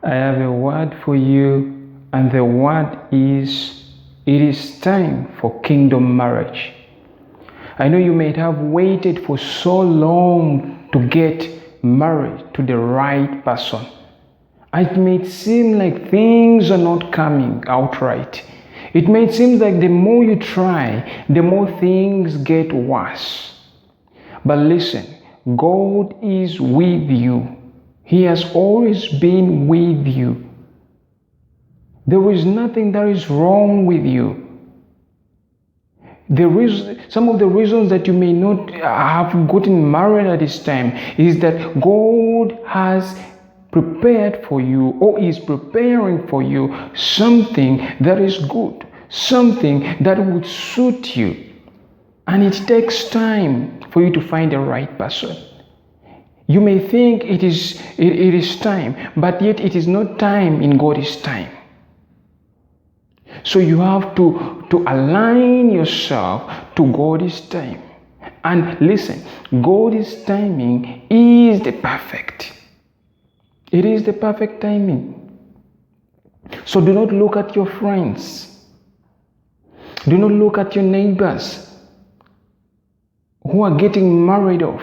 I have a word for you, and the word is it is time for kingdom marriage. I know you may have waited for so long to get married to the right person. It may seem like things are not coming out right. It may seem like the more you try, the more things get worse. But listen, God is with you. He has always been with you. There is nothing that is wrong with you. Some of the reasons that you may not have gotten married at this time is that God has prepared for you or is preparing for you something that is good, something that would suit you. And it takes time for you to find the right person. You may think it is time, but yet it is not time in God's time. So you have to align yourself to God's time. And listen, God's timing is the perfect. It is the perfect timing. So do not look at your friends. Do not look at your neighbors who are getting married off.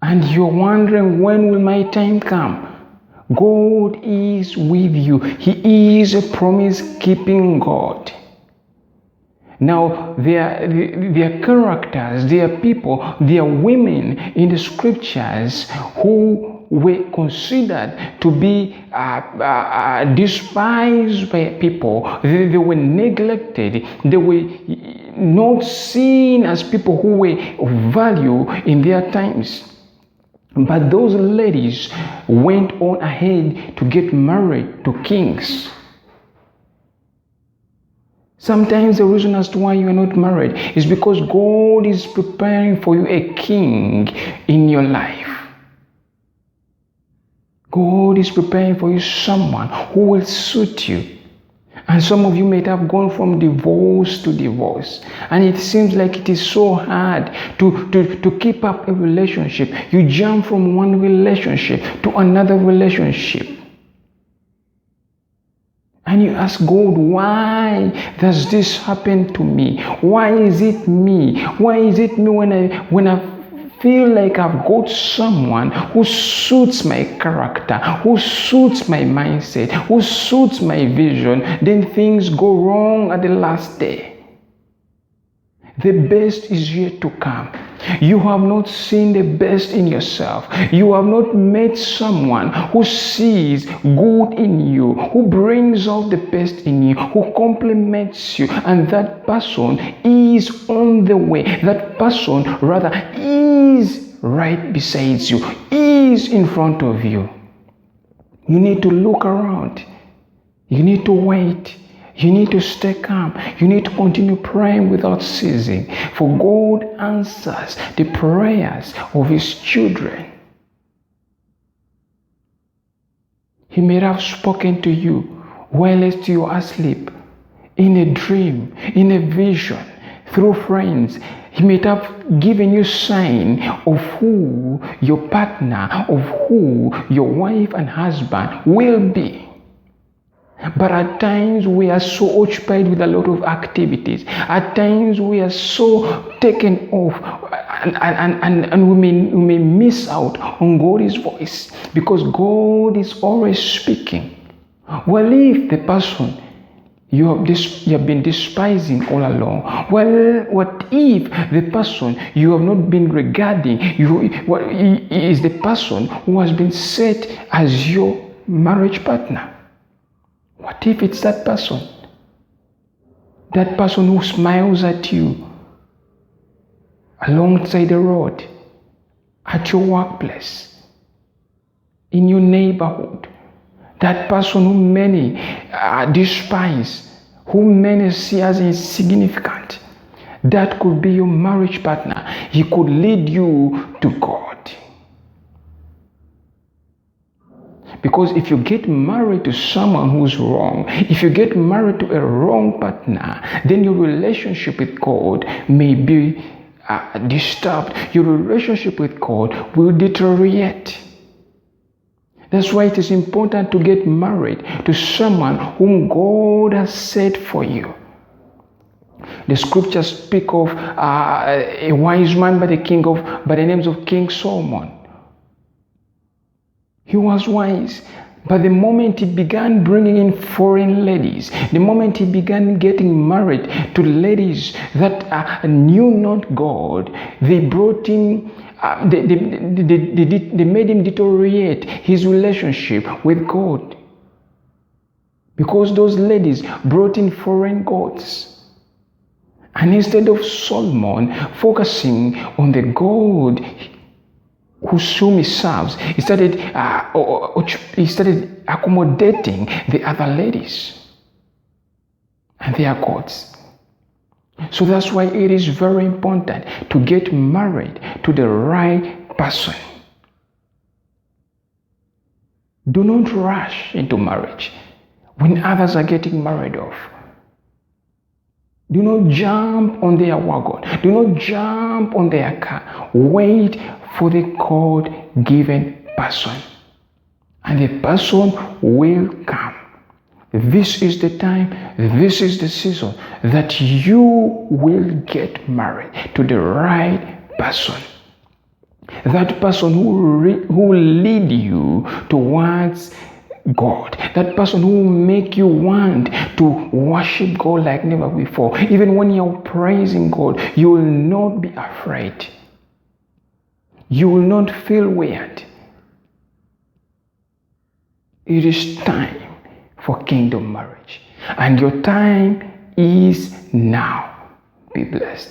And you're wondering, when will my time come? God is with you. He is a promise-keeping God. Now, there are characters, there are people, there are women in the scriptures who were considered to be despised by people. They were neglected. They were not seen as people who were of value in their times. But those ladies went on ahead to get married to kings. Sometimes the reason as to why you are not married is because God is preparing for you a king in your life. God is preparing for you someone who will suit you. And some of you may have gone from divorce to divorce. And it seems like it is so hard to keep up a relationship. You jump from one relationship to another relationship. And you ask God, why does this happen to me? Why is it me? Why is it me when I feel like I've got someone who suits my character, who suits my mindset, who suits my vision, then things go wrong at the last day. The best is yet to come. You have not seen the best in yourself. You have not met someone who sees good in you, who brings out the best in you, who compliments you, and that person is on the way. That person, rather, is right beside you, is in front of you. You need to look around. You need to wait. You need to stay calm. You need to continue praying without ceasing. For God answers the prayers of His children. He may have spoken to you while you are asleep, in a dream, in a vision, through friends. He may have given you sign of who your partner, of who your wife and husband will be. But at times we are so occupied with a lot of activities. At times we are so taken off and we may miss out on God's voice, because God is always speaking. Well, if the person you have been despising all along, well, what if the person you have not been regarding is the person who has been set as your marriage partner? What if it's that person? That person who smiles at you alongside the road, at your workplace, in your neighborhood. That person who many despise, who many see as insignificant. That could be your marriage partner. He could lead you to God. Because if you get married to someone who's wrong, if you get married to a wrong partner, then your relationship with God may be disturbed. Your relationship with God will deteriorate. That's why it is important to get married to someone whom God has set for you. The scriptures speak of a wise man by the names of King Solomon. He was wise, but the moment he began bringing in foreign ladies, the moment he began getting married to ladies that knew not God, they brought him. They made him deteriorate his relationship with God, because those ladies brought in foreign gods. And instead of Solomon focusing on the God whom he serves, he started accommodating the other ladies and their gods. So that's why it is very important to get married to the right person. Do not rush into marriage when others are getting married off. Do not jump on their wagon. Do not jump on their car. Wait for the God-given person, and the person will come. This is the time, this is the season that you will get married to the right person. That person who will lead you towards God. That person who will make you want to worship God like never before. Even when you're praising God, you will not be afraid. You will not feel weird. It is time for kingdom marriage, and your time is now. Be blessed.